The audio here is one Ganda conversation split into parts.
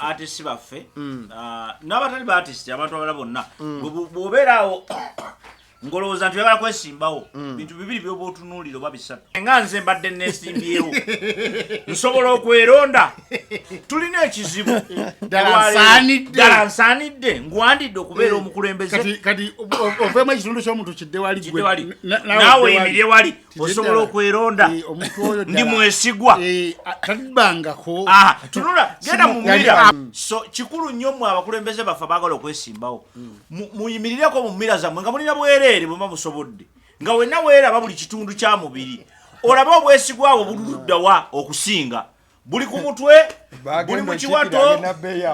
artists baffe n'abatali ba artists abantu abala bonna bw'obeeraawo ngolowooza nti oyagala kwesimbawo bintu bibiri by'oba otunuulira oba bisatu nga nze mbadde neesimbyewo nsobola okweronda tulina ekizibu ddala nsaanidde ngwandidde okubeera omukulembeze kati oveemu ekitundu ky'omuntu kidde wali naawe yimirye wali osobola okweronda ndi mwesigwa tatibangako tunula genda mu mmira so kikulu nnyo mmwe abakulembeze baffe abaagala okwesimbawo muyimirireko mu mmira zammwe nga mulina bwereere bwe musobodde nga wenna weeraba buli kitundu kya mubiri olabe obwesigwa bwo buluddawa okusinga buli ku mutwe buli mu kiwato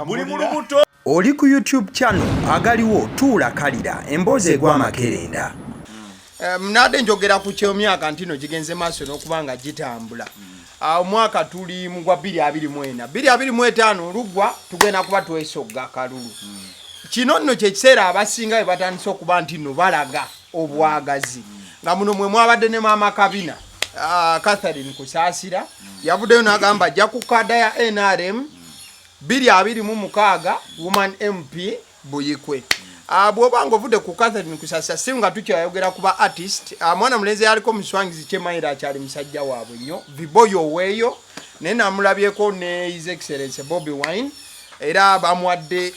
buli mu lubuto oli ku YouTube channel agaliwo tuula kalira emboozi egw'amakerenda mnade njogera ku kyomyaka ntino kigenze maaso n'okubanga gitambula omwaka tuli mu gwa 2024 oluggwa tugenda kuba twesogga kalulu kino nno kyekiseera abasinga bwe batandise okuba nti nno balaga obwagazi nga muno mwe mwabadde ne maama Kabina Catherine Kusaasira yavuddeyo n'agamba ajja ku kadda ya NRM 2026 woman MP Buyikwe bw'obanga ovudde ku Catherine Kusaasira si nga tukyayogera kuba artist mwana mulenzi yaliko muswangizi kyemayira akyali musajja waabwe nnyo Viboyo weeyo naye namulabyeko ne His Excellency Bobi Wine era bamuwadde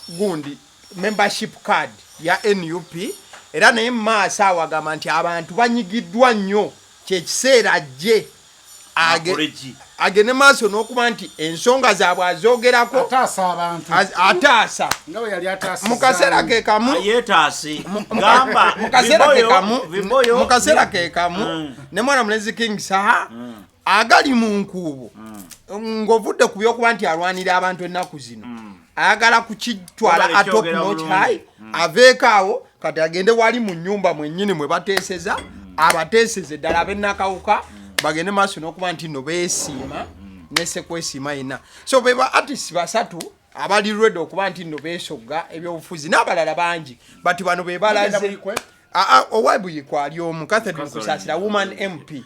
gundi membership card ya NUP era naye maaso awagamba nti abantu banyigiddwa nnyo kyekiseera ajje agende maaso n'okuba nti ensonga zaabwe azoogerako ataasa mu kaseera ke kamu mu kaseera ke kamu ne mwana mulenzi King Saha agali mu nkuubo ng'ovudde ku by'okuba nti alwanira abantu ennaku zino ayagala kukitwala atop notch high aveekaawo kati agende wali mu nnyumba mwennyini mwe bateeseza abateeseze ddala ab'ennakawuka bagende maaso n'okuba nti nno beesiima nesekwesiima yenna so beba artists basatu abali ready okuba nti nno beesogga ebyobufuzi n'abalala bangi bati bano be balaze Buyikwe ali omu Catherine Kusaasira woman MP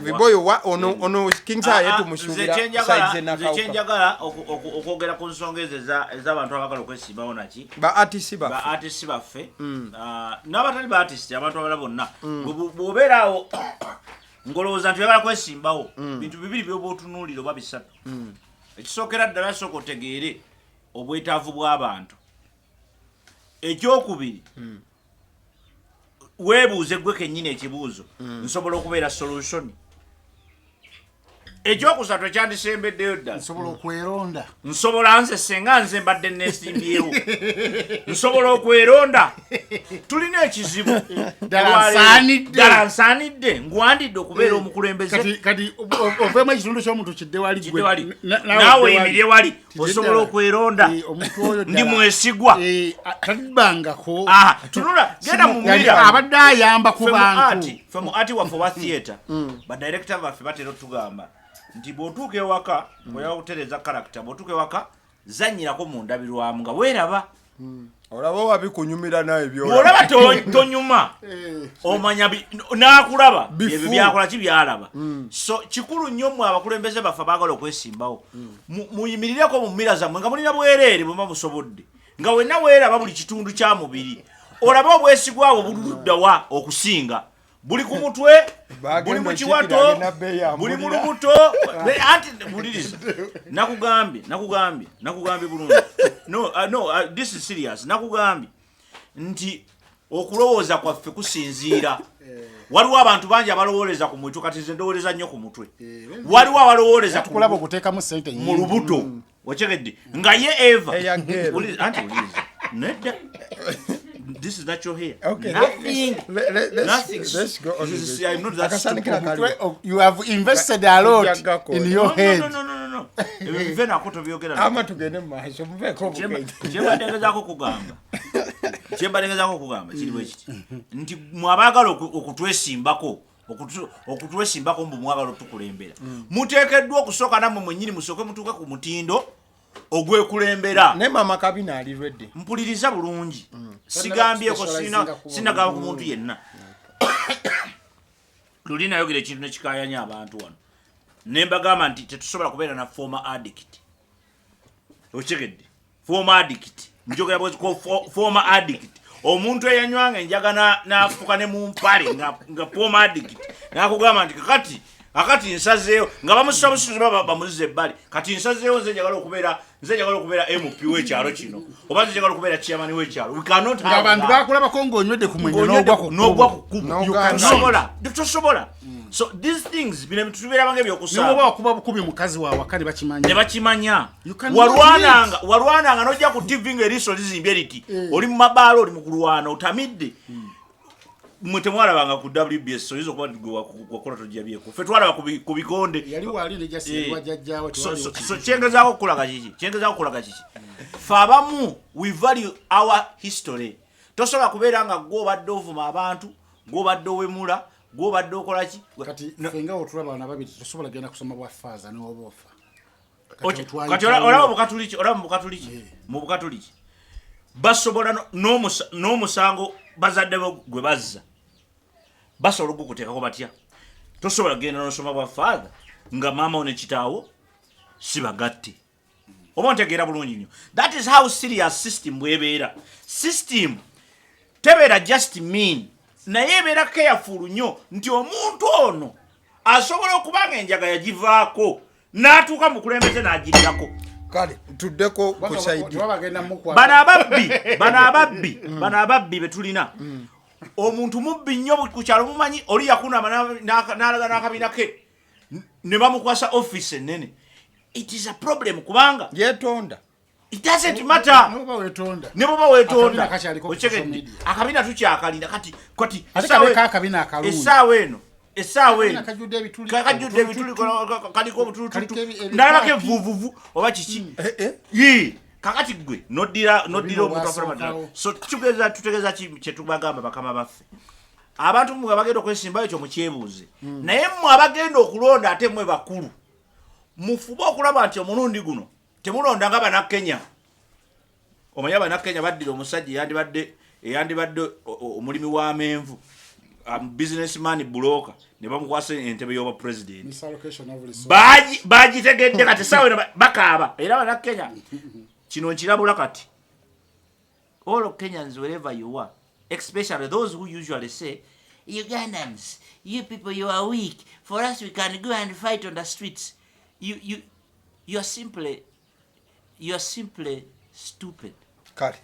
Viboyo ono King Saha yetu musubira saize nakauka chenjagala okwogera ku nsonga ez'abantu abagala okwesimbawo naki ba artists baffe n'abatali ba artists abantu abala bonna bw'obeeraawo ngolowooza nti oyagala kwesimbawo bintu bibiri by'oba otunuulira oba bisatu ekisookera ddala sooka otegeere obwetaavu bw'abantu ekyokubiri weebuuze gwe kennyini ekibuuzo nsobola okubeera solution ekyokusatu ekyandisembeddeyo ddala nsobola okweronda nsobola nze senga nze mbadde neesimbyewo nsobola okweronda tulina ekizibu ddala nsaanidde ngwandidde okubeera omukulembeze kati oveemu ekitundu ky'omuntu kidde wali naawe yimirye wali osobola okweronda ndi mwesigwa tatibangako tunula genda mu mmira abadde ayamba ku bantu ffe mu ati waffe wa theatre badirekita baffe batera otugamba nti bw'otuuka ewaka bw'oyaba kutereeza karakita bw'otuuka ewaka zannyirako mu ndabirwamu nga weeraba olaba wabikunyumira naye bw'olaba tonyuma omanya n'akulaba ebyo byakola ki byalaba so kikulu nnyo mmwe abakulembeze baffe abaagala okwesimbawo muyimirireko mu mmira zammwe nga mulina bwereere bwe musobodde nga wenna weeraba buli kitundu kya mubiri olabe obwesigwa bwo buluddawa okusinga buli ku mutwe buli mu kiwato buli mu lubuto anti buliriza nakugambye bulungi no this is serious nakugambye nti okulowooza kwaffe kusinziira waliwo abantu bangi abalowooleza ku mutwe kati nze ndowooleza nnyo ku mutwe waliwo abalowooleza tukulaba okuteekamu ssente mu lubuto okyegedde nga ye eva anti buliriza nedda this is not your hair. Okay. Nothing. Let's go on. I'm not that stupid. You have invested a lot in your head. No. Even akoto byogera. Ama tugende maaso muveko bukeke. Chemba ndengezako kugamba kiri bwe kiti. Nti mwabagala okutwesimbako okutwesimbako mbu mwagala tukulembera. Muteekeddwa okusoka namwe mwennyini musoke mutuuke ku mutindo ogwekulembera. Ne mama Kabina ali ready. Mpuliriza bulungi. Sigambyeko sinagaba ku muntu yenna. Lulina yogera ekintu nekikayanya abantu wano. Nembagamba nti tetusobola kubeera na former addict ochekedde former addict njogera former addict omuntu eyanywanga enjaga nafuka ne mu mpale nga former addict nakugamba nti akati nsazeewo nga bamusabusize bamuzize ebbali kati nsazeewo nze njagala okubeera MP w'ekyalo kino oba nze njagala okubeera chairman w'ekyalo abantu bakulabako ng'onywedde ku mwenyo n'ogwa ku kkubo tosobola so these things bino bitubeerabanga ebyokusaba niba wakuba bukubi mukazi wawe akali ne bakimanya walwananga n'ojja ku TV ng'eriiso lizimbye liti oli mu mabaala oli mu kulwana otamidde mwe temwalabanga ku WBS so yizo kuba wakola tojabyeko ffe twalaba ku bikonde yali wali ne jasirwa jajjawo so kyengezaako okulaga kiki ffe abamu we value our history tosobola kubeera nga gw'obadde ovuma abantu gw'obadde owemula gw'obadde okola ki kati fenga otulaba bana babiri tosobola genda kusoma bwa faza ne obofa kati olaba mu bukatuliki basobola n'omusango bazadde gwe bazza basobola okukuteekako batya tosobola kugenda n'osoma bwa faza nga maama one kitaawo sibagatte oba ntegeera bulungi nnyo that is how serious system bwebeera system tebeera just mean naye ebeera careful nnyo nti omuntu ono asobola okuba nga enjaga yagivaako n'atuuka mu kulembeze n'agirirako kale tuddeko ku saidi bano ababbi betulina omuntu mubbi nnyo ku kyalo mumanyi oli yakunama n'alaga n'akabiina ke ne bamukwasa office ennene it is a problem kubanga yetonda it doesn't matter ne bwoba weetonda akabiina tukyakalina kati essaawa eno kakajjudde ebituli kaliko obutulututu ndalabako evuvuvu oba kiki kakati gwe noddira omuntu afulamadala so tutegeeza kyetubagamba bakama baffe abantu mmwe abagenda okwesimbayo ekyo mukyebuuze naye mmwe abagenda okulonda ate mmwe bakulu mufube okulaba nti omulundi guno temulonda nga Bannakenya omanyi Bannakenya baddira omusajja eyandibadde omulimi w'amenvu businessman broker ne bamukwasa entebe y'obwa president bagitegedde kati sawe bakaaba era Bannakenya kino nkirabula kati all Kenyans wherever you are especially those who usually say Ugandans you people you are weak for us we can go and fight on the streets you are simply stupid kale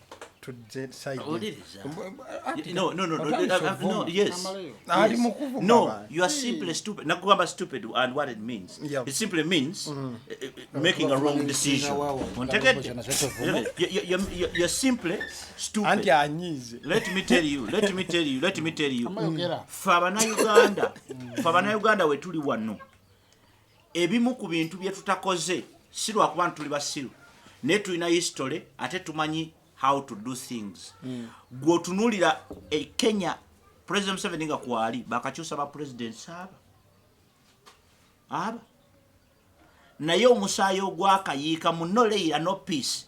tudde side no you are simply stupid nakugamba stupid and what it means it simply means making a wrong decision you're simply stupid anti anyize let me tell you fabana Uganda we tuli wano ebimu ku bintu bye tutakoze sirwa kuba tuli basiru ne tulina history ate tumanyi how to do things gwotunulira Kenya President Museveni nga kwali bakakyusa ba president aba naye omusaayi ogwakayiika muno leira no peace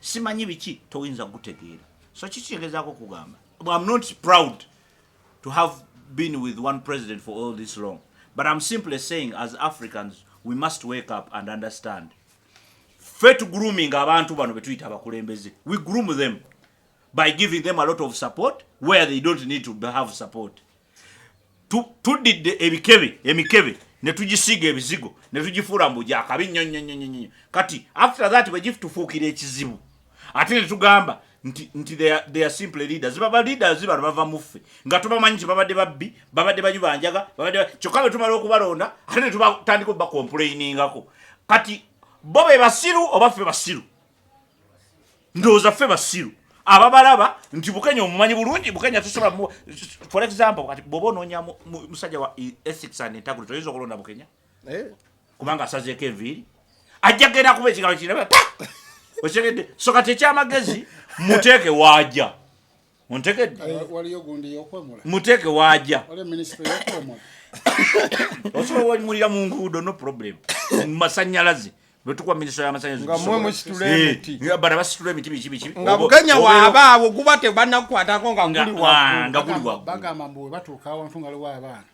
simanyi biki toyinza gutegeera so kikyengezaako kugamba I'm not proud to have been with one president for all this long but I'm simply saying as Africans we must wake up and understand fet grooming abantu bano betuyita abakulembeze we groom them by giving them a lot of support where they don't need to have support tudidde emikebe ne tugisiga ebizigo ne tugifuula mbuja akabi nnyo kati after that we give tufuukira ekizibu ate ne tugamba nti they are simple leaders baba leaders bano bava muffe nga tubamanyi nti babadde babbi babadde banyubanjaga babadde kyokka bwe tumala okubalonda ate ne tubatandika obba complainingako kati bobe basiru oba ffe basiru ndowooza ffe basiru ababalaba nti Bukenya omumanyi bulungi Bukenya tusobola for example kati bwoba onoonya musajja wa ethics and integrity toyinza okulonda Bukenya kubanga asazeeko enviiri ajja genda kuba ekigalo kiraba okyegedde so kati ekyamagezi muteeke waaja muntegedde waliyo gundi yokwemula muteeke waaja waliyo ministry yokwemula osobola wamulira mu nguudo no problem masanyalaze betukwa ministry y'amasanyalaze nga mwe musitule emiti bana basitule emiti biki nga Bukenya waabaawo gubate bannakukwatako nga nguli waggulu bagamba mbu batuuka awantu nga liwo abaana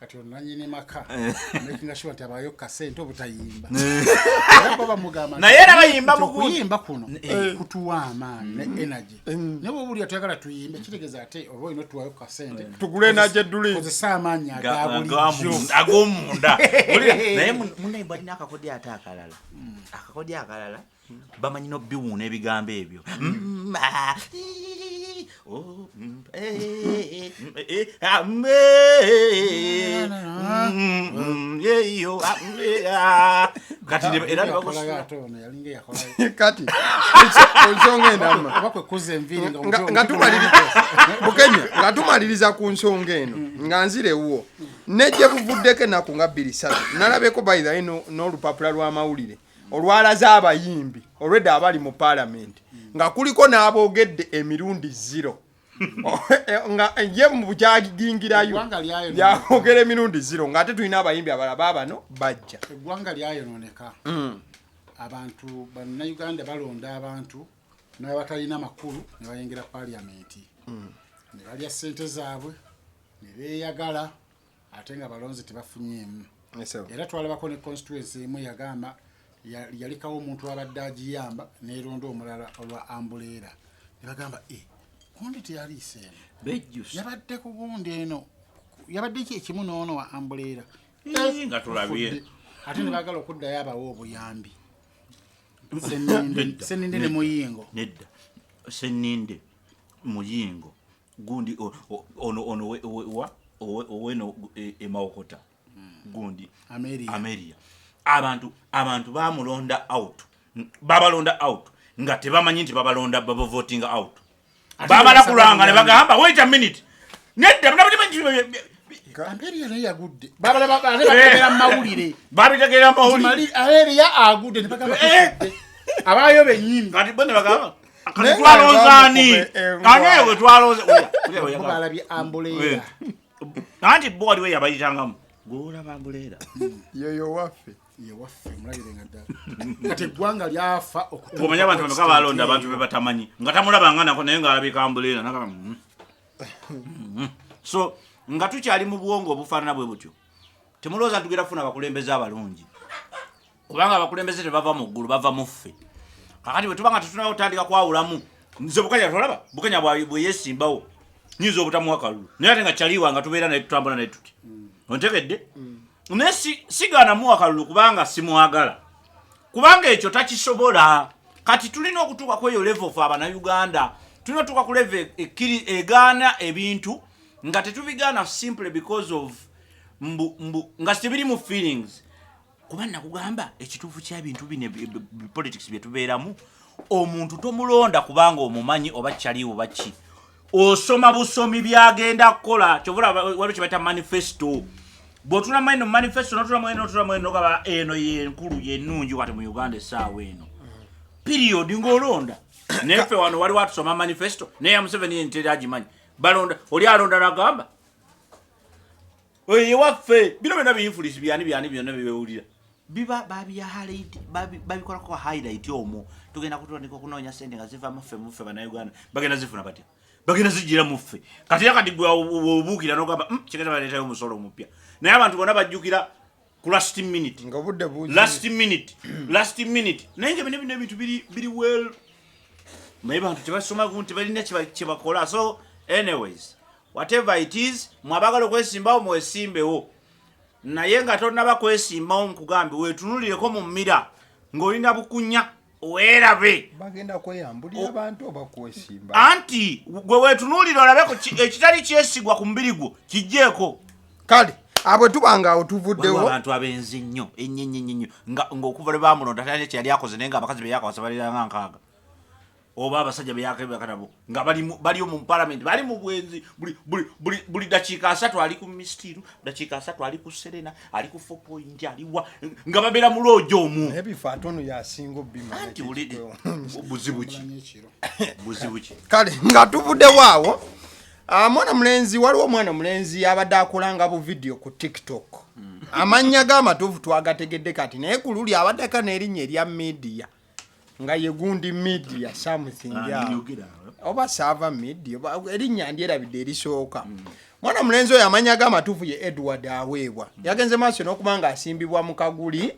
kati onanyine maka making sure nti abayo kasente obutayimba baba mugamba naye era bayimba mu kuyimba kuno kutuwa amaani ne energy ne buli atuyagala tuyimbe kitegeza ate oba ino tuwayo kasente tugule energy eduli kozesa amaanyi ag'omunda naye munnaibwa alina akakodi ate akalala akakodi akalala bamanyi nobiwuuna ebigambo ebyo kati era kati ensonga enama nga tumaliriza ku nsonga eno nga nzirewo nejje buvuddeko ennaku nga 2-3 nalabeko by the way n'olupapula lw'amawulire olwalaze abayimbi already abali mu parliament nga kuliko n'aboogedde emirundi 0 nga ye mu bukyagingirayo yaboogera emirundi 0 nga ate tulina abayimbi abalaba bano bajja eggwanga lyayononeka abantu bannayuganda balonda abantu naye batalina makulu ne bayingira parliament ne balya ssente zaabwe ne beeyagala ate nga balonzi tebafunyeemu era twalabako ne constituency emu yagamba yalikawo omuntu abadde agiyamba neeronda omulala olwa ambuleera ne bagamba gundi teyaliiseeno yabadde ku gundi eno yabadde ekimu noono wa ambuleera nga tulabye ate ne bagala okuddayo abawo obuyambi Seninde ne Muyingo nedda Seninde Muyingo gundi ono oweno emawokota gundi Ameria abantu bamulonda out babalonda out nga tebamanyi nti babalonda baba voting out babala kulanga ne bagamba wait a minute nedda Ameria ne yagudde babala bategera mawulire babitegera mawulire Ameria agudde ne bagamba abayo benyini kati bone bagamba kati twalonzani kanyewe twalonze babala bi ambuleera nanti bodi we yabayitangamu gola bambuleera yoyo waffe mulabirenga ddala kati eggwanga lyafa okumanya abantu bameka balonda abantu be batamanyi nga tamulabanga nako naye ngaalabika ambuleera so nga tukyali mu bwongo obufaanana bwe butyo temulowooza ntugenda kufuna abakulembeze abalungi kubanga abakulembeze tebava mu ggulu bava mu ffe kakati bwe tubanga tetunawo otandika kwawulamu nze bukanya tolaba bukanya bwe yesimbawo nyinza obutamuwa kalulu naye ate nga kyaliwa nga tubeera naye tutambula naye tuti ontegedde naye sigaana muwa kalulu kubanga simwagala kubanga ekyo takisobola kati tulina okutuuka ku eyo level of abanayuganda tulina okutuuka ku level egaana ebintu nga tetubigaana simply because of nga tebiri mu feelings kuba nakugamba ekituufu kyabintu bino politics byetubeeramu omuntu tomulonda kubanga omumanyi oba kyaliwo baki osoma busomi byagenda kukola kyovula waliwo kyebaita manifesto bw'otula mweno manifesto notula mweno nogaba eno yenkulu yennungi wati mu Uganda essaawa eno period ng'olonda neffe wano waliwo atusoma manifesto naye Museveni yenteri agimanyi balonda oli alonda nagamba oye waffe bino byonna biyinfulisi byani byonna bibewulira biba babikolako highlight omwo tugenda kutandika okunoonya sente nga ziva muffe bannayuganda bagenda zifuna batya bagenda zijira muffe kati yakati gwe obuukira nogamba kigenda baleetayo omusolo omupya naye abantu bonna bajjukira ku last minute naye nga bino ebintu biri well naye bantu tebasoma gunti balina kyebakola so anyways whatever it is mwabagala okwesimbawo mwesimbewo naye nga tonnaba kwesimbawo nkugambe weetunulireko mu mmira ng'olina bukunya weerabe bagenda kweyambulira abantu oba kwesimba anti gwe weetunulira olabeko ekitali kyesigwa ku mubiri gwo kijjeeko kale abwe tubangaawo tuvuddewo abantu abenzi nnyo ennyo ng'okuva lwe bamulonda tali kyeyali akoze naye nga abakazi be yakawasa baliranga nkaaga oba abasajja beyakebakatabo nga bali mu parliament bali mu bwenzi buli dakiika 3 ali ku mistiru dakiika 3 ali ku Serena ali ku 4 point aliwa nga babeera mu loojo omu ebifo atono yasinga obimanya anti buzibu ki kale nga tuvuddewo awo mwana mulenzi waliwo mwana mulenzi abadde akolanga bu video ku TikTok amannya g'amatuufu twagategedde kati naye ku luli abaddeka n'erinnya erya media nga yegundi media something oba sava media erinnya ndyerabidde erisooka mwana mulenzi oyo amanya ag'amatuufu ye Edward aweebwa yagenze maaso n'okubanga asimbibwa mu kaguli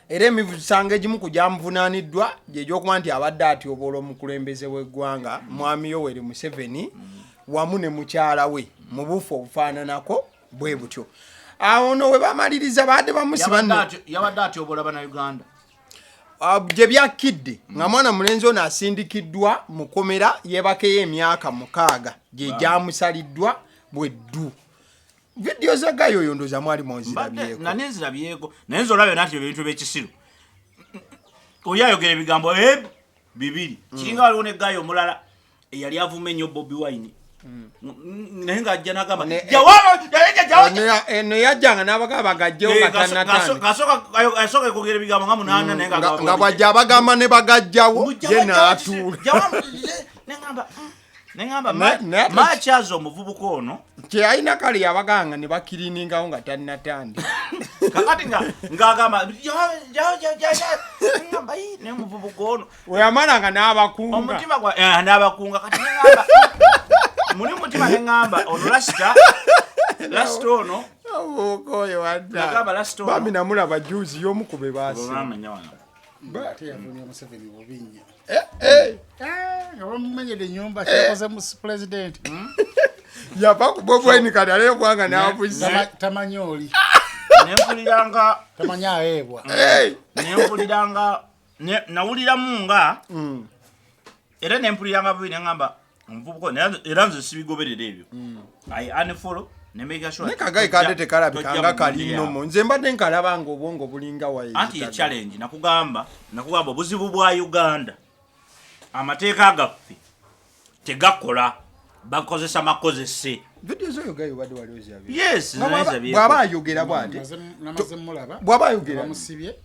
era emisango egimu ku gyamuvunaaniddwa gyegyokuba nti abadde atyoboola omukulembeze w'eggwanga mwami Yoweri Museveni wamu ne mukyala we mu bufu obufaananako bwe butyo awo no we bamaliriza baadde bamusiba yabadde atyoboola bannayuganda gye byakidde nga mwana mulenzi ono asindikiddwa mu komera yeebakeyo emyaka 6 gye gyamusaliddwa bweddu vidiyo za Gayo oyo ndoza mwali monzirabyeko nga nenzirabyeko naye nze olabye nati ebintu by'ekisiru oli ayogera ebigambo bibiri kiringa waliwo ne Gayo omulala eyali avuma ennyo Bobi Wine naye ng'ajja n'agamba eno yajjanga n'abagamba bagajjewo nga tannatandika asooka kwogera ebigambo nga 8 naye nga bwajja abagamba ne bagajjawo ye n'atuula neŋŋamba makyaza omuvubuka ono kye alina kale yabaganga ne bakiriningawo nga tannatandika kakati ng'agamba naye omuvubuka ono weyamalanga n'abakunga omutima n'abakunga kati neŋŋamba muli mutima neŋŋamba ono lasita ono oyo bami namulaba juzi y'omu ku be ate yavunia Museveni bubi nnyo nga bamumenyera ennyumba kyakoze mu president yava ku Bobi Wine kati aleebwanga n'abuzi tamanyi oli nempuliranga tamanyi aweebwa nempuliranga nawuliramu nga era nempuliranga bubi neŋŋamba omuvubuka era nze sibigoberera ebyo unfollow nekagayi kadde tekalabikanga kali nnomo nze mbadde nkalabanga obwongo bulinga waye anti ye challenge nakugamba obuzibu bwa Uganda amateeka gaffe tegakola bakozesa makozese video zo yogayo badde wali ozyabe yes bwaba ayogera bwate namaze mulaba bwaba ayogera bamusibye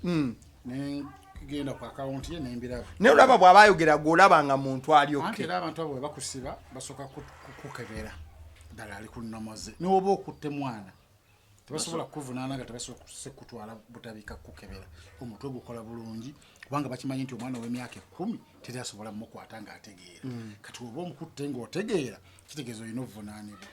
ne genda ku account ye nembiraba ne olaba bwaba ayogera golabanga muntu ali anti era abantu abo bakusiba basoka kukebera dala ali kunomoze n'oba okutte mwana tebasobola kuvunaana nga tebasobola kutwala butabika kukebera omutwe gukola bulungi kubanga bakimanyi nti omwana w'emyaka 10 teri asobola mukwata nga ategeera kati oba omukutte ng'otegeera kitegeeza olina obuvunaanibwa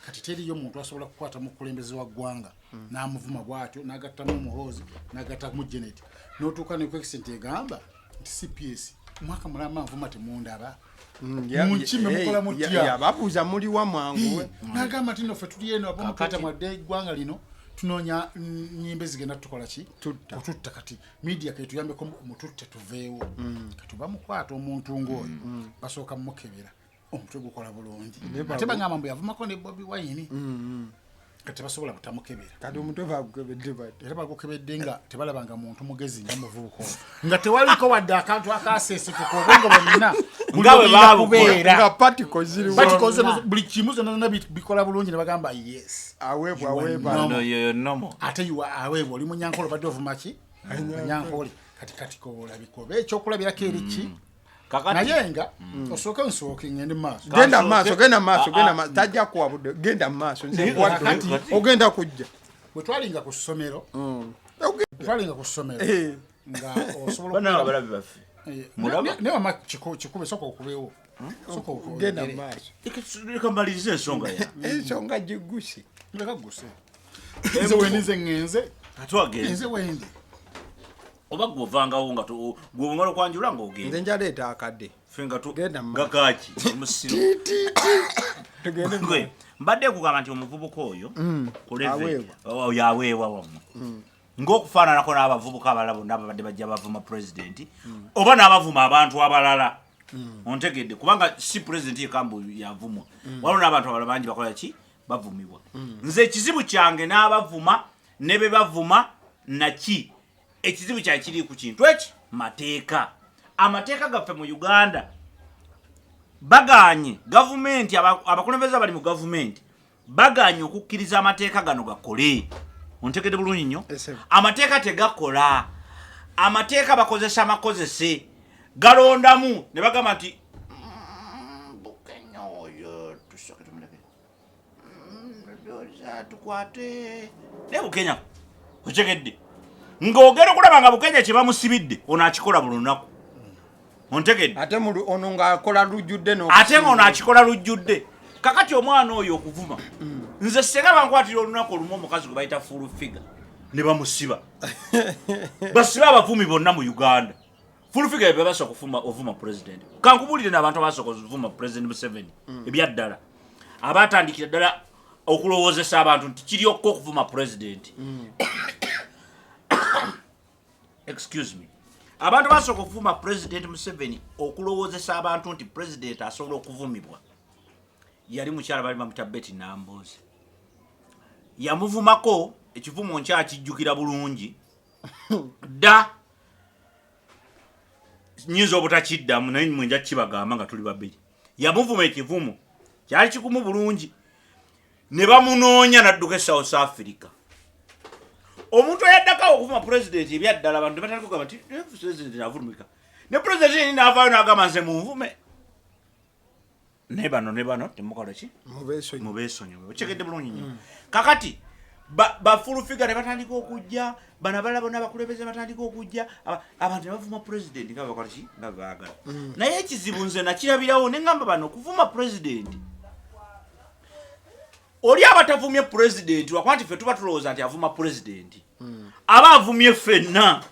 kati teriyo omuntu asobola kukwata mu kulembeze wa ggwanga n'amuvuma bw'atyo n'agattamu omuhoozi n'agatta mu Janet n'otuuka ne kwekisenti egamba nti CPS mwaka mulamba nvuma temundaba munchime mukola mutya babuuza muli wa mwangu we nagamba tino fe tuli eno abo mutata mwadde gwanga lino tunonya nyimbe zigenda tukola ki kututta kati media ke tuyambe ko mututte tuveewo kati bamukwata omuntu ngoyo basooka mukebera omutwe gukola bulungi ate bangamba mbu yavumako ne Bobi Wine kati basobola butamukebera kati omutwe bagukebedde bati era bagukebedde nga tebalabanga muntu mugezi nga muvubuko nga tewaliko wadde akantu akasese kubongo bonna ngawe babubeera nga patiko ziri buli kimu zonna bikola bulungi ne bagamba yes aweebwa no yo nomo ate yuwa aweebwa oli munyankolo badde ovumaki munyankolo kati ko olabikobe ekyokulabirako eriki naye nga osooka nsooke ngende maaso genda maaso tajja kuwabudde genda maaso ogenda kujja bwe twalinga ku ssomero nga osobola balabi baffe naye wama kikube soka okubeewo genda maaso leka mbalirize ensonga ensonga giguse leka guse nze wenize ngenze atwagende nze wendi oba gwovangawo nga gwomala okwanjula ngaogenda nze njaleeta akadde fenga genda gakaki omusiro mbadde kugamba nti omuvubuka oyo oyo aweebwa wammwe ng'okufaananako n'abavubuka abalala bonna ababadde bajja bavuma pulezidenti oba n'abavuma abantu abalala ontegedde kubanga si pulezidenti yekambu yavumwa waliwo n'abantu abalala bangi bakola ki bavumibwa nze ekizibu kyange n'abavuma ne be bavuma naki ekizibu kya kiri ku kintu eki amateeka gaffe mu Uganda baganye gavumenti abakulembeze bali mu gavumenti baganye okukkiriza amateeka gano gakole ontegedde bulungi nnyo amateeka tegakola amateeka bakozesa makozese galondamu ne bagamba nti bukenya oyo tusoke tumuleke tukwate ne bukenya otegedde ng'ogenda okulaba nga Bukenya kye bamusibidde ono akikola buli lunaku ontegedde ate ono ng'akola lujjudde ate ng'ono akikola lujjudde kakati omwana oyo okuvuma nze senga bankwatira olunaku olumu omukazi gwe bayita full figure ne bamusiba basiba abavumi bonna mu Uganda full figure bebasa ovuma president kankubulire n'abantu abasooka ovuma president Museveni ebyaddala abatandikira ddala okulowoozesa abantu nti kiri okuvuma president excuse me abantu basooka okuvuma president Museveni okulowoozesa abantu nti president asobola okuvumibwa yali mukyala bali bamuta Betty Nambooze yamuvumako ekivumo nkyakijjukira bulungi dda nyinza obutakiddamu naye mwenja kibagamba nga tuli babiri yamuvuma ekivumo kyali kikumu bulungi ne bamunoonya n'adduka e South Africa omuntu ayaddako okuvuma president ebyaddala abantu batandika okugamba nti president avumika ne president n'avaayo n'agamba nze munvume ne bano temukola ki mubeesonyi okitegedde bulungi nnyo kakati bafulu figure ne batandika okujja bano abalala bonna abakulembeze batandika okujja abantu ne bavuma president nga bakola ki nga baagala naye ekizibu nze nakirabirawo ne ngamba bano okuvuma president oli abatavumye president wakuba nti ffe tuba tulowooza nti avuma president aba avumye ffenna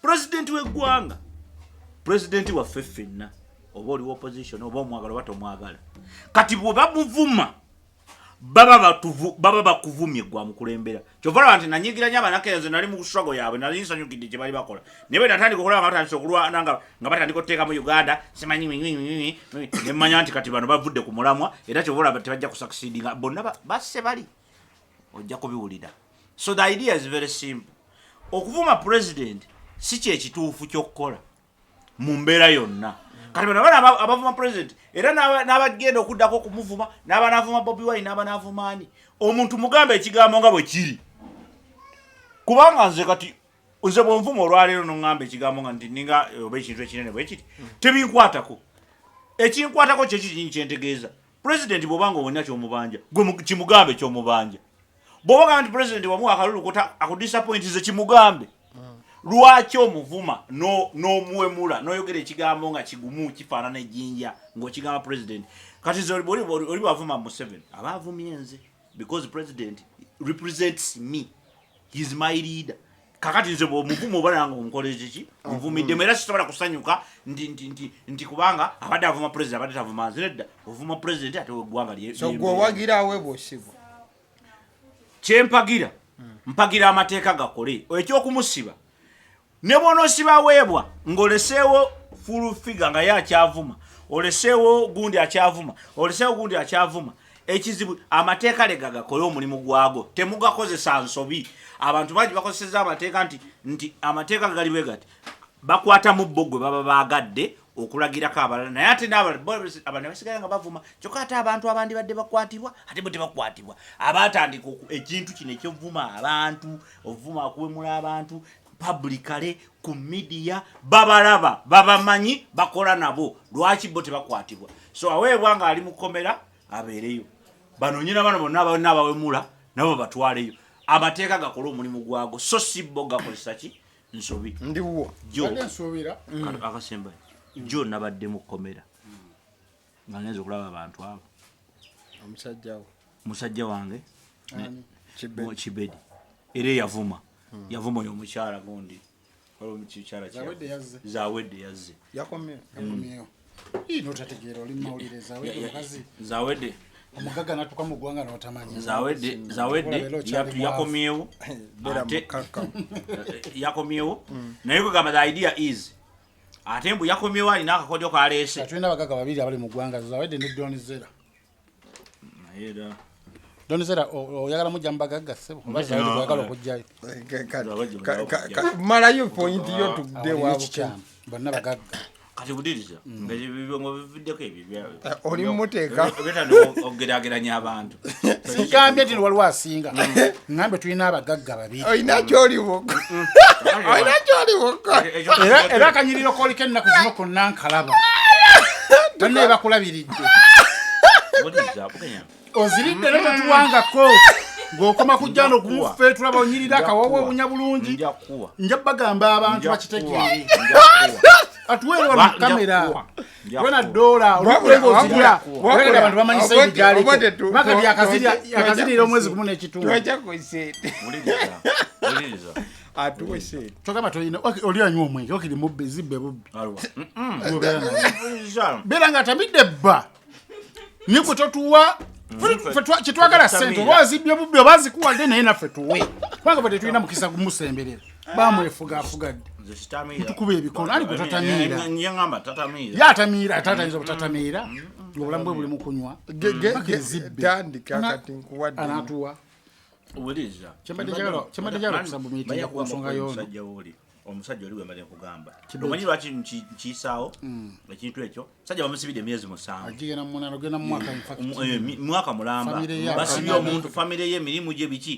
president w'eggwanga president waffe ffenna oba oli opposition oba omwagala oba tomwagala kati bwe bamuvuma baba bakuvumye gwa mukulembera kyovala nti nanyigiranya abanakenze nali mu struggle yaabwe nali nsanyukidde kye bali bakola naye bwe natandika okulaba nga batandise okulwana nga batandika otteeka mu Uganda simanyi ne mmanya nti kati bano bavudde ku mulamwa era kyovala tebajja kusucceedinga bonna basse bali ojja kubiwulira so the idea is very simple okuvuma president si kyekituufu ky'okukola mu mbeera yonna kati bano abavuma president era n'abagenda okuddako okumuvuma n'abanavuma Bobi Wine n'abanavuma ani omuntu mugambe ekigambo nga bwe kiri kubanga nze kati nze bwenvuma olwaleero noŋŋamba ekigambo nga nti ninga oba ekintu ekinene bwe kiti tebinkwatako ekinkwatako kyekiri kyentegeeza president bw'obanga olina kyomubanja gwe kimugambe kyomubanja bw'obaga nti president wamuwa akalulu akudisappointize kimugambe lwaki omuvuma n'omuwemula n'oyogera ekigambo nga kigumu kifaanana ejjinja ng'okigamba president kati nze oli bwavuma Museveni aba avumye nze because president represents me, he is my leader. Kakati nze bw'omuvuma oba nange omukoleze ki nvumiddemu era sisobola kusanyuka nti kubanga abadde avuma president abadde tavuma nze nedda ovuma president ate weggwanga so gwe owagira awe bw'osibwa kyempagira mpagira amateeka gakole ekyokumusiba ne bw'onoosiba weebwa ng'oleseewo full figure nga ye akyavuma oleseewo gundi akyavuma ekizibu amateeka lega gakole omulimu gwago temugakozesa nsobi abantu bangi bakozeseza amateeka nti amateeka gali bwe gati bakwata mu bbogwe baba baagadde okulagirako abalala naye ate abantu basigala nga bavuma kyokka ate abantu abandi badde bakwatibwa ate bo tebakwatibwa abatandika ekintu kino ekyovuma abantu ovuma okuwemula abantu publicly ku media babalaba babamanyi bakola nabo lwaki bo tebakwatibwa so aweebwa nga ali mukomera abeereyo bano nyina bano bonna abawemula nabo batwaleyo amateeka gakola omulimu gwago so si bo gakozesa ki nsobi ndiwo nsubira akasemba jo nabadde mukomera nga ngenze okulaba abantu abo musajja wange Kibedi era yavuma oyo omukyala gundi zawedde yazze yakomyeyo notategeera oli mawulire zawedde omugaga natuka mu ggwanga n'otamanyi zawedde yakomyewo yakomyewo naye kugamba the idea is ate mbu yakomyewo alina akakodyo kaleese tulina abagaga babiri abali mu ggwanga zawedde ne Donizera Donizera oyagala mujja mu bagagga ssebo oba zawedde oyagala okujjayo malayo point yo tudde waabo bonna bagagga kati budiriza ngabividdeko ebyo oli muteeka ogerageranya abantu sikambye nti waliwo asinga ngambe tulina abagagga babiri olina kyoliwoko era akanyiriro koliko ennaku zino konna nkalaba tonna ebakulabiridde oziridde ne tetuwangako ng'okoma kujja n'okumufe tulaba onyirira akawawa obunya bulungi nja bagamba abantu bakitegeere atuweerwa mu kamera wena dola olikulenga ozirya wena abantu bamanyisa ebigaali maka byakazirira omwezi gumu n'ekitundu atuwe sente togamba tolina oli anywa omwenge okiri mubbe zibbe bubbi beera nga atamidde bba nikwe totuwa kyetwagala sente oba wazibbye bubbi oba zikuwadde naye naffe tuwe kubanga fe tetulina mukisa kumusemberera bamwefugafugadde tukuba ebikono ali gwe tatamiira ye atamiira tatayinza obutatamiira ngaobulamu bwe buli mu kunywa anatuwa kyembadde njagala okusaba miitinga ku nsonga yono omusajja oli wembale nkugamba omanyi lwaki nkiyisaawo ekintu ekyo sajja bamusibidde emyezi 7 mwaka mulamba basibye omuntu famire ye emirimu gye biki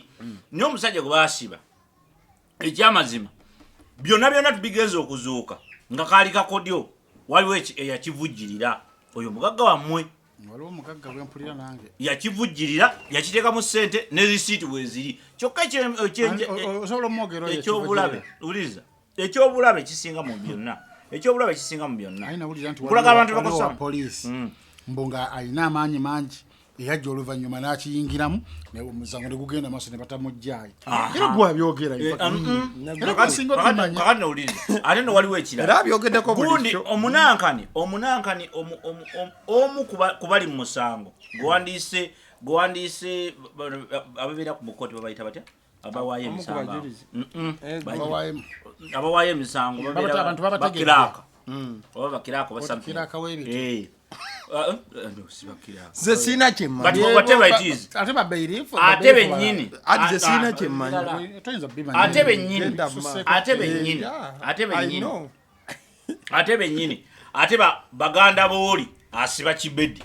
naye omusajja gwe basiba ekyamazima byonna tubigenza okuzuuka nga kaali kakodyo waliwo eyakivujjirira oyo mugagga wammwe waliwo omugagga bwempulira nange yakivujjirira yakiteeka mu ssente ne risiiti weziri kyokka ekyobulabe uliriza ekyobulabe kisinga mu byonna kulaga abantu bakosa poliisi mbu nga alina amaanyi mangi eyajja oluvannyuma n'akiyingiramu omusango ne gugenda maaso ne batamugjayo era gwabyogera kakati nowuliriza ate no waliwo ekirala gundi omunankani omu kubali mu musango gwewandiise ababeera ku mukooti babayita batya abawaayo emisango bakiraaka oba bakiraaka ze sina kyemmanyi ate bennyini ate baganda booli asiba kibedi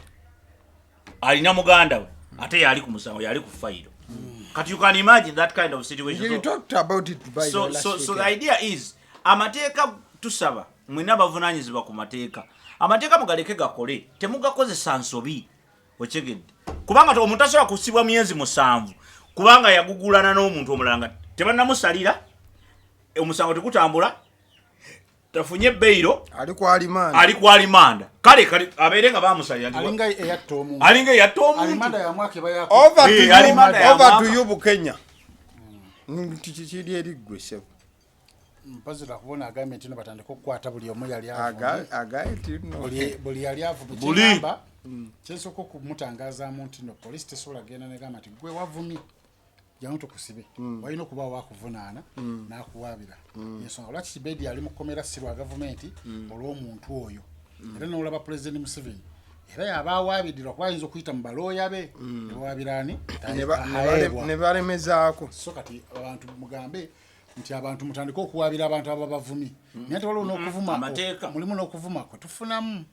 alina muganda we ate yali ku musango yali ku fayiro kati you can imagine that kind of situation you talked about it by so the idea is amateeka tusaba mwina bavunanyizibwa ku mateeka amateeka mugaleke gakole temugakozesa nsobi okyegedde kubanga omuntu asobola kusibwa myezi 7 kubanga yagugulana n'omuntu omulanga tebannamusalira omusango tekutambula tafunye bbeiro ali ku alimanda kale abeere nga bamusalira alinga eyatta omuntu alimanda ya mwaka baya over to you Bukenya kiri eriggwe sebo mpazira kubona agambye nti batandika okukwata buli omu yali buli yali avubu kigamba kyensooka okumutangazaamu nti no poliisi tesobola genda negamba nti gwe wavumye jangu tukusibe walina okuba wakuvunaana n'akuwaabira ensonga lwaki kibedi ali mu kkomera sirwa gavumenti olw'omuntu oyo era n'olaba pulezidenti Museveni era yabawaabidirwa kuba ayinza okuyita mu balooya be nebawaabiraani ne balemezaako so kati abantu mugambe nti abantu mutandika okuwaabira abantu ababavumi naye ate waliwo n'okuvuma mulimu n'okuvuma kwe tufunamu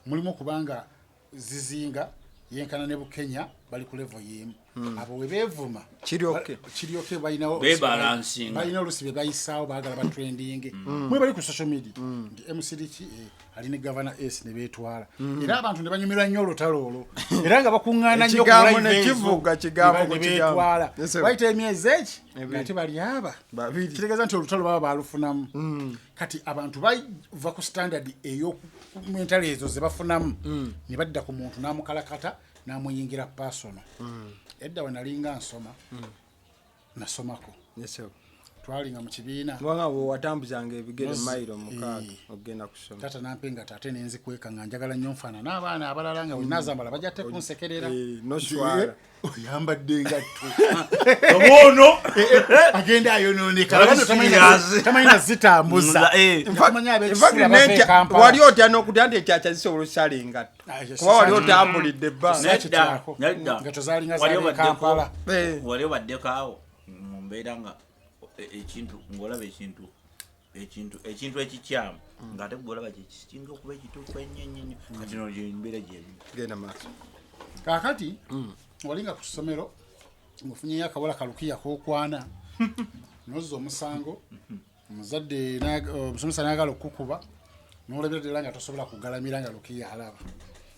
mulimu kubanga zizinga yenkana ne Bukenya bali ku level yemu abo we beevuma kiryoke balina olusi be bayisaawo baagala batrending mwe bali ku social media nti MCDK ali ne Governor S ne beetwala era abantu ne banyumirwa nnyo olutalo olwo era nga bakuŋŋaana nnyo kigambo beetwala bayita emyezi eki ate bali aba kitegeeza nti olutalo baba balufunamu kati abantu bava ku standard ey'okumentale ezo ze bafunamu ne badda ku muntu n'amukalakata n'amuyingira personal edda we nalinga nsoma nasomako twalinga mu kibiina kubanga bwewatambuzanga ebigere mayiro 6 ogenda kusoma tata nampenga tate nenzi kweka nga njagala nnyo nfaana n'abaana abalala nga wenazambala bajja te kunsekerera noswala oyambadde ngatto omwono agenda ayononeka tamanyina zitambuza wali otya n'okutya nti ekyaca zisobola okusala engatto kuba wali otambulidde engatto zalinga zali Kampala wali obaddeko awo mu mbeera nga ekintu ng'olaba ekintu ekikyamu ng'ate gwolaba kyekisinga okuba ekituufu ennyo kati no embeera genda maaso kaakati walinga ku ssomero ngaofunyeyo akawola kalukiya kookwana nozza omusango omuzadde omusomesa n'agala okukuba n'olabira ddala nga tosobola kugalamira nga lukiya alaba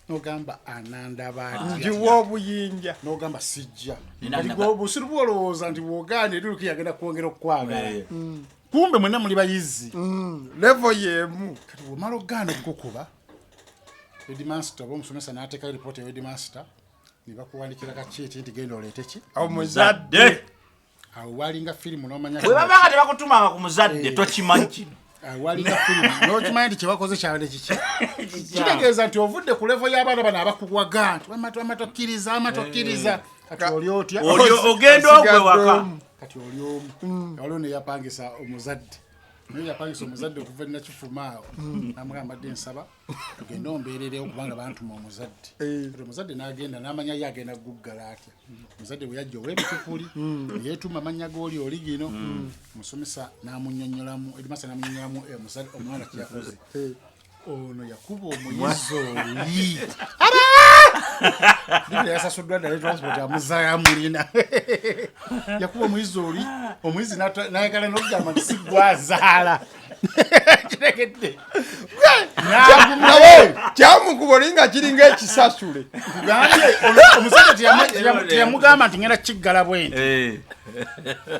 n'ogamba anandaba njiwa obuyinja n'ogamba sijja kati gwe obusiru bwolowooza nti bw'ogaana eri lukiya agenda kwongera okukwagala kumbe mwenna muli bayizi level yemu kati bw'omala okugaana okukuba headmaster oba omusomesa n'ateeka ripoota ya headmaster ne bakuwandikira kakiiti nti genda oleete ki omuzadde awo walinga firimu n'omanya bwe babanga tebakutumanga ku muzadde tokimanyi kino walinga firimu n'okimanya nti kyebakoze kyabadde kiki kitegeeza nti ovudde ku levo y'abaana bano abakuwaga nti amatokkiriza kati oli otya ogenda ogwe waka kati oli omu waliwo neyapangisa omuzadde naye yapangisa omuzadde okuva nakifuma awo namugamba dde nsaba tugende ombeererewo kubanga bantuma omuzadde kati omuzadde n'agenda n'amanya ye agenda kuguggala atya omuzadde bwe yajja ow'ebikukuli yeetuma amanya g'oli oli gino omusomesa n'amunnyonnyolamu edimasa n'amunnyonnyolamu omwana kyakoze ono yakuba omuyizi oli Biblia yasasuddwa ddala transport amuzaayo amulina yakuba omuyizi oli omuyizi nayagala n'okugamba nti siggwazaala kiregedde kyamukuba olinga kiringa ekisasule kugambye omusajja teyamugamba nti ngenda kiggala bwenti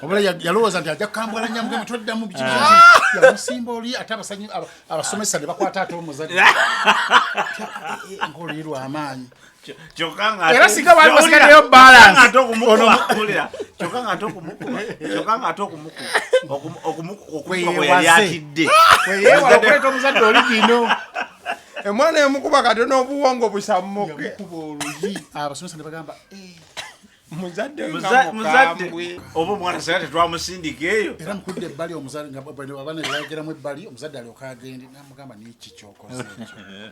obula yalowooza nti ajja kukambwala nyamugamba toddamu biki yamusimba oli ate abasomesa ne bakwata ate omuzadde ng'oluyi lw'amaanyi era singa baali basigaddeyo balance kyokka nga ate okumukuba yali atidde weyeewala okuleeta omuzadde oli gino emwana emukuba katono obuwongo busammuke yamukuba oluyi abasomesa ne bagamba muzadde oba omwana sera tetwamusindika eyo era mukudde ebbali omuzadde abaana nebageramu ebbali omuzadde alyoka agende namugamba niki kyokoze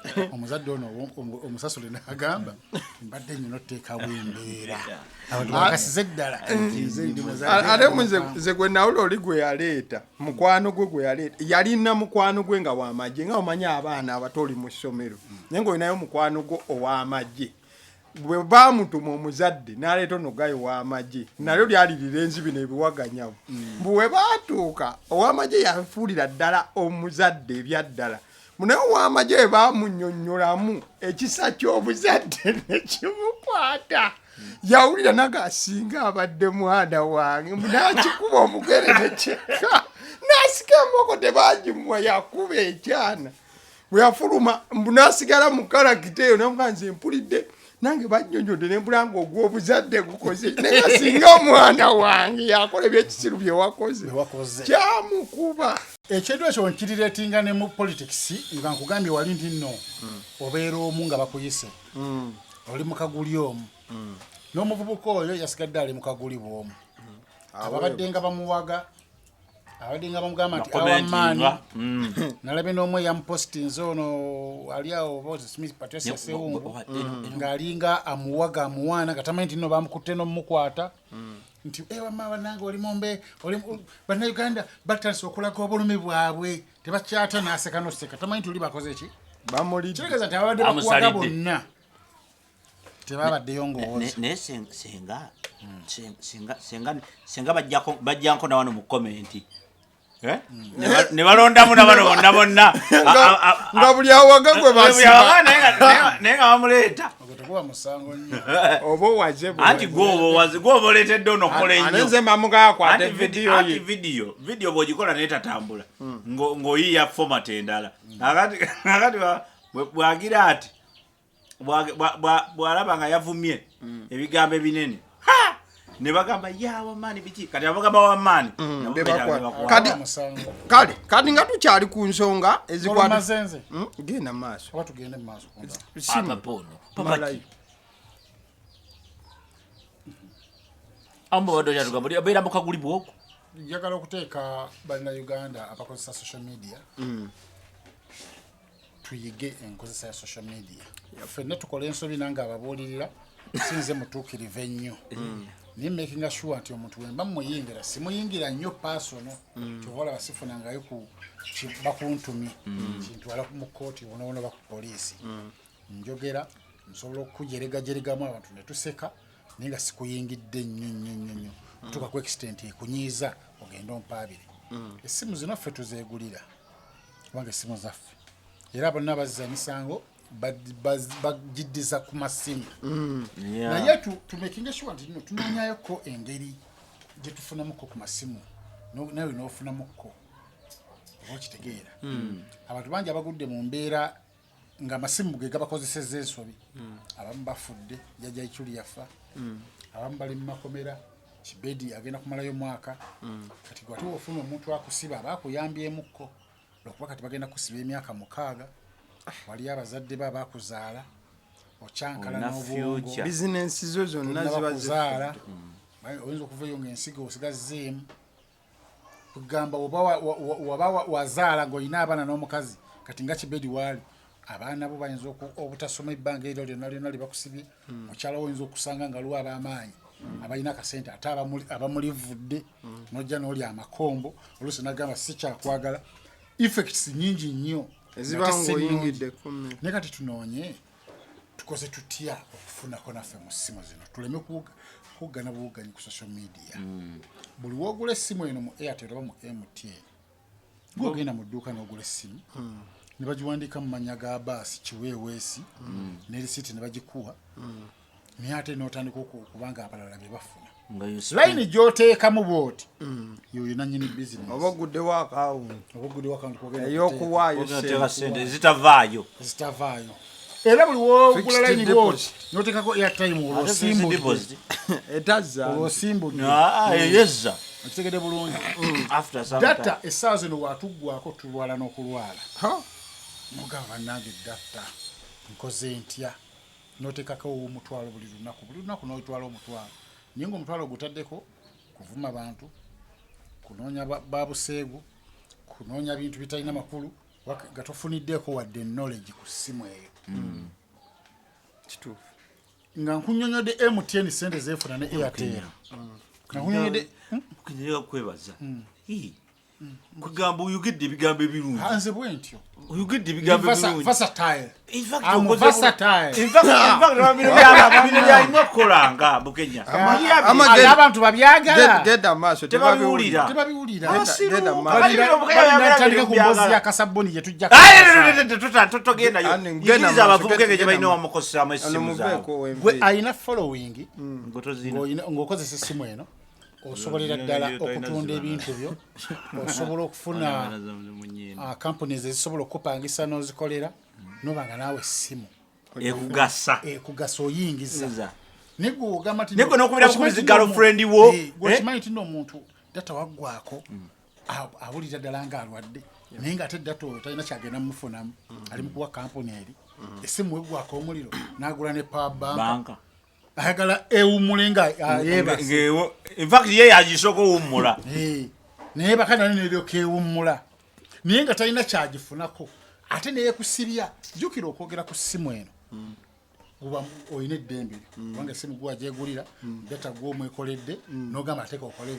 ekyo omuzadde ono omusasule nagamba mbadde nnyo noteekawo embeera abantu bakasize eddala ate nze gwe nawula oli gwe yaleeta mukwano gwe yaleeta yalina mukwano gwe nga w'amagye nga omanya abaana abato oli mu ssomero naye ngaolinayo mukwano gwe ow'amagye bwe bamutuma omuzadde n'aleeta onogayo w'amagye nalyo lyali lirenzi bino ebiwaganyawo bwe baatuuka ow'amagye yafuulira ddala omuzadde ebyaddala munaye ow'amagye bwe bamunnyonnyolamu ekisa ky'omuzadde ne kimukwata yawulira nagasinga abadde mwana wange n'akikuba omugere ne kyekka n'asika emboko tebagimuwa yakuba ekyana bwe yafuluma mbu n'asigala mu kalakita eyo namugaa nze mpulidde nange banyonyodde nembulanga ogw'obuzadde gukoze naye singa omwana wange yakola ebyekisiru bye wakoze kyamukuba ekintu ekyo nkirireetinga ne mu politics nga nkugambye wali nti nno obeera omu nga bakuyise oli mu kaguli omu n'omuvubuka oyo yasigadde ali mu kaguli bw'omu ababadde nga bamuwaga abadde nga bamugamba nti awamaani nalabe n'omwe yamupostinze ono ali awo Smith Patricia Sewungu ng'alinga amuwaga amuwaana nga tamanyi nti nno bamukutte n'omukwata nti ewama banange oli mumbe bannayuganda batandise okulaga obulumi bwabwe tebakyata n'aseka n'oseka tamanyi nti oli bakoze ki kitegeeza nti ababadde bakuwaga bonna tebabaddeyo ngowooza naye senga bajjanko nawano mu komenti ne balondamu nabano bonna nga buli awaga gwe basiba naye nga bamuleeta tekuba musango nnyo oba owaze anti gwoba oleetedde onokola ennyo anenze mamuga akwate vidiyo bw'ogikola naye tatambula ng'oyiya format endala akati bwagira ati bw'alaba nga yavumye ebigambo ebinene ne bagamba wamaani biki kati abagamba wamaani kati nga tukyali ku nsonga ezikwamazenze genda mu maaso oba tugende mu maaso obeera mu kaguli bwoko njagala okuteeka bannayuganda abakozesa social media tuyige enkozesa ya social media ffenna tukola ensobi nange ababuulirira sinze mutuukirive ennyo naye making sure nti omuntu wemba muyingira simuyingira nnyo pasono kyobola basifunangayo bakuntumye kintwala mu kooti wonawono baku poliisi njogera nsobola okujeregajeregamu abantu ne tuseka naye nga sikuyingidde nnyo tuka ku extent ekunyiiza ogenda ompaabire essimu zino ffe tuzeegulira kubanga essimu zaffe era bonna bazza emisango bagiddiza ku masimu naye tumakinga sure nti tunanyayoko engeri gye tufunamuko ku masimu nawe n'ofunamuko okitegeera abantu bangi abagudde mu mbeera nga amasimu ge gabakozesezza ensobi abamu bafudde jjajja Ichuli yafa abamu bali mu makomera Kibedi agenda kumalayo mwaka kati gwati ofuna omuntu akusiba abakuyambyemukko lwokuba kati bagenda kusiba emyaka 6 wali abazadde baba akuzaala ochankala n'obwongo business zo zonna zibazaala oyinza okuvayo ng'ensigo osigazzeemu kugamba waba wazaala ng'olina abaana n'omukazi kati nga Kibedi waali abaana bo bayinza obutasoma ebbanga eryo lyonna lye bakusibye mukyala wo oyinza okusanga nga luwa ab'amaanyi abalina akasente ate abamulivudde n'ojja n'oli amakombo oluusi nagamba si kyakwagala effects nyingi nnyo ezibanga oyingidde naye kati tunoonye tukoze tutya okufunako naffe mu ssimu zino tuleme kuggana buwugganyi ku social media buli woogula essimu eno mu Airtel oba mu MTN gwogenda mu dduuka n'ogula essimu ne bagiwandiika mu mannya ga baasi kiweeweesi ne risiti ne bagikuwa naye ate n'otandika okubanga abalala be bafuna layini gy'oteekamu bw'oti yoyo nannyini bizinesi oba oguddewo akawunti ey'okuwaayo zitavaayo era buli wogula layini bw'oti n'oteekako airtime olwosimbudde yezza okitegedde bulungi data essaawa zino waatuggwako tulwala n'okulwala mugamba bannange data nkoze ntya n'oteekako omutwalo buli lunaku n'otwala omutwalo naye ng'omutwalo gutaddeko kuvuma bantu kunoonya babuseegu kunoonya bintu bitalina makulu nga tofuniddeko wadde knowledge ku ssimu eyo kituufu nga nkunyonyodde MTN sente zeefuna ne Airtel nga nkunyonyodde kwebaza kugamba oyogedde ebigambo ebirungi nze bwe ntyo oyogedde ebigambo ebirungi versatile bino byalina okukolanga Bukenya abantu babyagala genda maaso tebabiwulira tandika ku mbozi yakasaboni gye tujja togendayo yigiriza abavubuka gye balina wamukozesaamu essimu zaabwe gwe alina following ng'okozesa essimu eno osobolera ddala okutunda ebintu byo osobola okufuna companies ezisobola okupangisa n'ozikolera nobanga naawe essimu ekugasa oyingiza negwogamba nokubira kukubiza girlfriend wo gwekimanyi ti n'omuntu data waggwako awulira ddala ng'alwadde naye ng'ate data oyo talina kyagenda mumufunamu ali mukuwa kampuni eri essimu weggwako omuliro n'agula ne power bank ayagala ewummule nga yeebase infact ye yagisooka owummula naye bakana neryoka ewummula naye nga talina kyagifunako ate neyekusibya jjukira okwogera ku ssimu eno guba olina eddembe kubanga essimu guwa gyegulira data gw'omwekoledde n'ogamba ateeka okole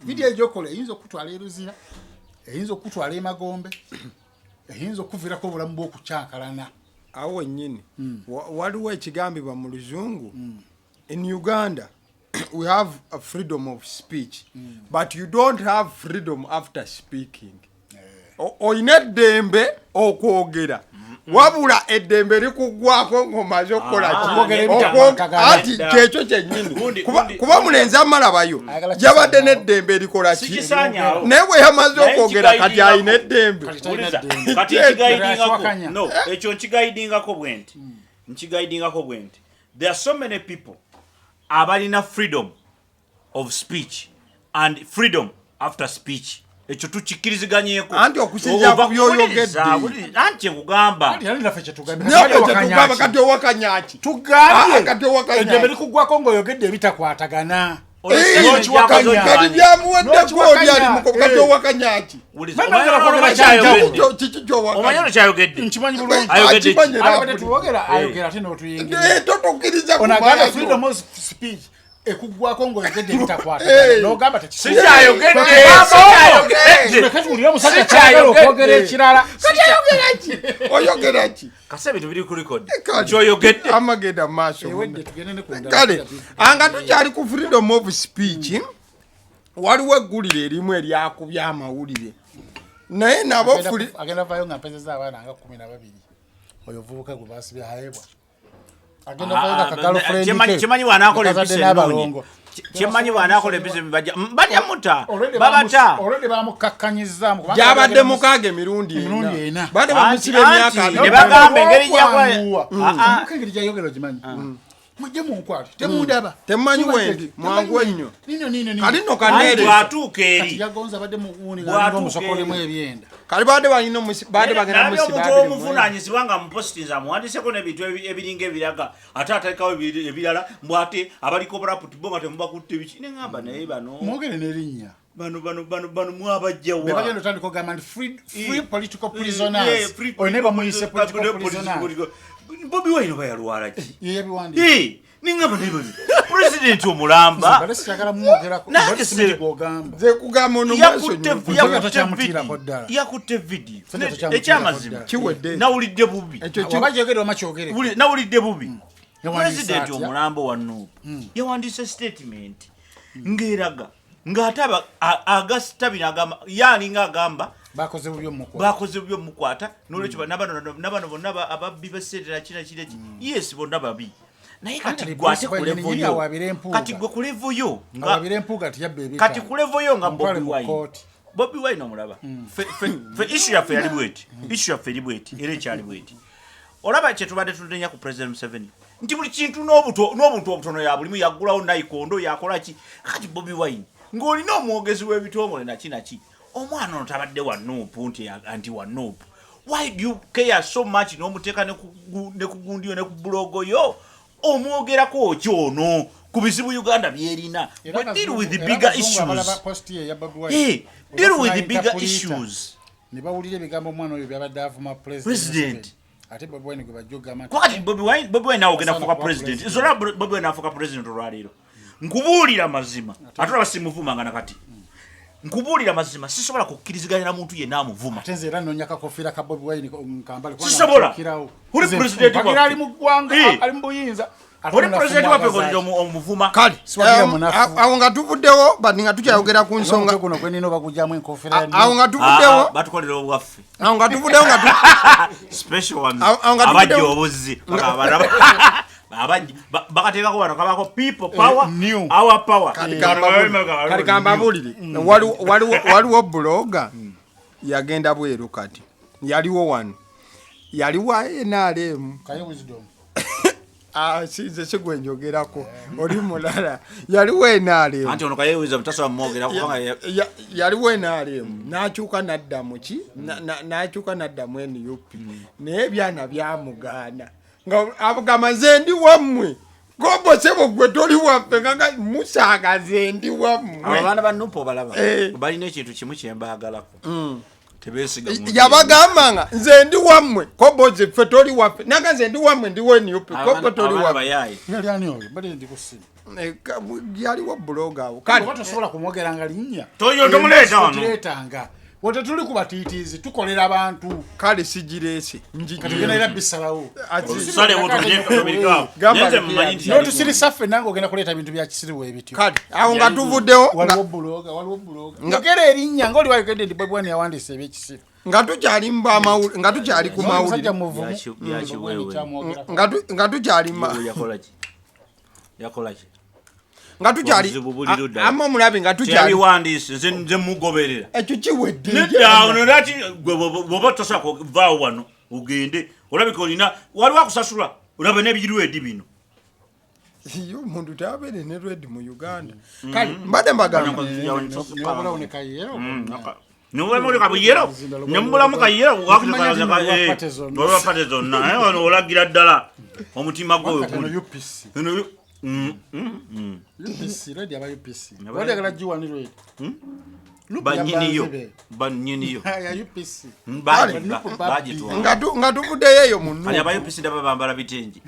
vidiyo egyokola eyinza okutwala eruzira eyinza okutwala emagombe eyinza okuviirako obulamu bw'okukyankalana awo wennyini waliwo ekigambibwa mu luzungu in Uganda we have a freedom of speech but you don't have freedom after speaking oyina eddembe okwogera wabula eddembe likugwako ng'omaze okukolaki kyekyo kyennyini kuba mulenzi amalabayo yabadde n'eddembe erikolaki naye bwe yamaze okwogera kati alina eddembe kati ekyo nkigayidingako bwe nti there are so many people abalina freedom of speech and freedom after speech ekyo tukikkiriziganyeko anti okusinja ku byoyogedde anti nkugamba kati owakanyaki eddembe likugwako ng'oyogedde ebitakwatagana kati byamuweddeko oli alimuko kati owakanyaki kiki kyowakanyaki nkimanyi bulungi ayogera ate n'otuyingira totukkiriza onagamba freedom of speech ekugwako ng'oyogedde ebitakwatagana n'ogamba tekiwulira omusajja kyayagala okwogera ekirala oyogera ki kase ebintu biri ku record kyoyogedde amagenda maaso ewedde tugende ne ku kale anga tukyali ku freedom of speech waliwo eggulire erimu eryakubya amawulire naye nabo agenda vayo nga mpezeza abaana nga 12 oyo vubuka gwe baasibya hayebwa agenda fayina ka girlfriend chemanyi wanakola episode chemanyi wanakola episode bajja muta babata already bamukakkanyiza jabadde mukage mirundi ena bade bamusibe emyaka ne bagamba engeri jakola engeri jayogero jimanyi mujje munkwati temundaba temanyi wendi mwangu ennyo nino kalino kanere atuuka eri yagonza badde muwuni ngalo musokolemu ebyenda kali bade balino bade bagenda musiba omuvunanyizibwa nga mupositinza muwandiseko n'ebintu ebiringa ebiraga ate atalekawo ebirala mbwate abaliko braputi bo nga temubakutte biki neŋŋamba naye bano mwogere n'erinnya bano mwabajjawa bagenda otandika ogamba nti free political prisoners oyine bamuyise political prisoners Bobi Wine bayalwala ki yeyabiwandika neŋŋamba naye bano president omulamba bale sikyagala mwogerako ze kugamba ono yakutte video ekyamazima kiwedde nawulidde bubi obajogerwa makyogere nawulidde bubi president omulamba wa Nuupu yawandiise statement ng'eraga ng'ate agastabina agamba yalinga agamba bakoze bubyo mukwata n'olwekyo nabano bonna ababbi beseetera kinaki yes bonna babi naye kati gwate kulevoyo kati gwe kulevoyo kati kulevoyo nga Bobi Wine omulaba fe issue yaffe eri bweti era ekyali bweti olaba kyetubadde tutenya ku president Museveni nti buli kintu n'obuntu obutono yabulimu yaggulawo nayikondo yakola ki kati Bobi Wine ng'olina omwogezi w'ebitongole naki omwana ono tabadde wa Nuupu nti wa Nuupu why do you care so much n'omuteeka ne ku gundiyo ne ku bulogo yo omwogerako kyono ku bizibu Uganda byerina deal with the bigger issues ne bawulira ebigambo omwana oyo byabadde avuma president ate Bobi Wine gwe bajjogama kwati Bobi Wine nawe ogenda kufuuka president zola Bobi Wine afuuka president olwaleero nkubuulira mazima ate olaba simuvuma nga nakati nkubuulira mazima sisobola kukkiriziganya na muntu yenna amuvuma ate nze era nnonya kakofiira ka Bobi Wine nkambale sisobola uli president waffe ali mu ggwanga ali mu buyinza uli president waffe golira omuvuma kale awo nga tuvuddewo bati nga tukyayogera ku nsonga guno gwe nino bagujjamu enkofiira awo nga tuvuddewo batukolera obwaffe awo nga tuvuddewo nga special ones abajja obuzzi bakateekako bano kabako people power our power kati kambabulire waliwo buloga yagenda bweru kati yaliwo wano yaliwo NRM sinze sigwenjogerako oli mulala yaliwo NRM anti ono kayewiza mutasoba mwogera kubanga yaliwo NRM n'akyuka nadda muki n'akyuka nadda mu NUP naye byana byamugaana nga abugamba nze ndi wammwe gobosebo gwe toli waffe nga musaaga nze ndi wammwe abaana ba Nuupu balaba balina ekintu kimu kyembaagalako tebesiga yabagamba nga nze ndi wammwe koboze ffe toli waffe nanga nze ndi wammwe ndi wenyupi kobo toli waffe yali ani oyo bali ndi kusimu yaliwo buloga awo kale tosobola kumwogeranga linnya tomuleeta wano tuletanga wote tuli kubatiitiizi tukolera abantu kale sigirese katugenda era bisalawo notusirisa ffe nange ogenda kuleeta bintu bya kisiriwo ebityo kale awo nga tuvuddewo waliwo buloga njogera erinnya ngaoli wayogedde nti Bobi Wine yawandiisa ebyekisiru nga tukyali nga tukyali ku mawulire nga tukyali nga tukyali amma mulabi nga tukyali biwandiise nze mugoberera ekyo kiwedde nedda ono lati bwoba tosako vaawo wano ogende olabika olina waliwo akusasula olaba n'ebiriwo edi bino iyo omuntu tabeere ne redi mu Uganda kale mbadde mbagamba nobulamu kabuyero nembulamu kayero wapate zonna wano olagira ddala omutima gwoyo banyiniyo nga tuvuddeyo eyo munnu abayupisi ndaba bambala bitengi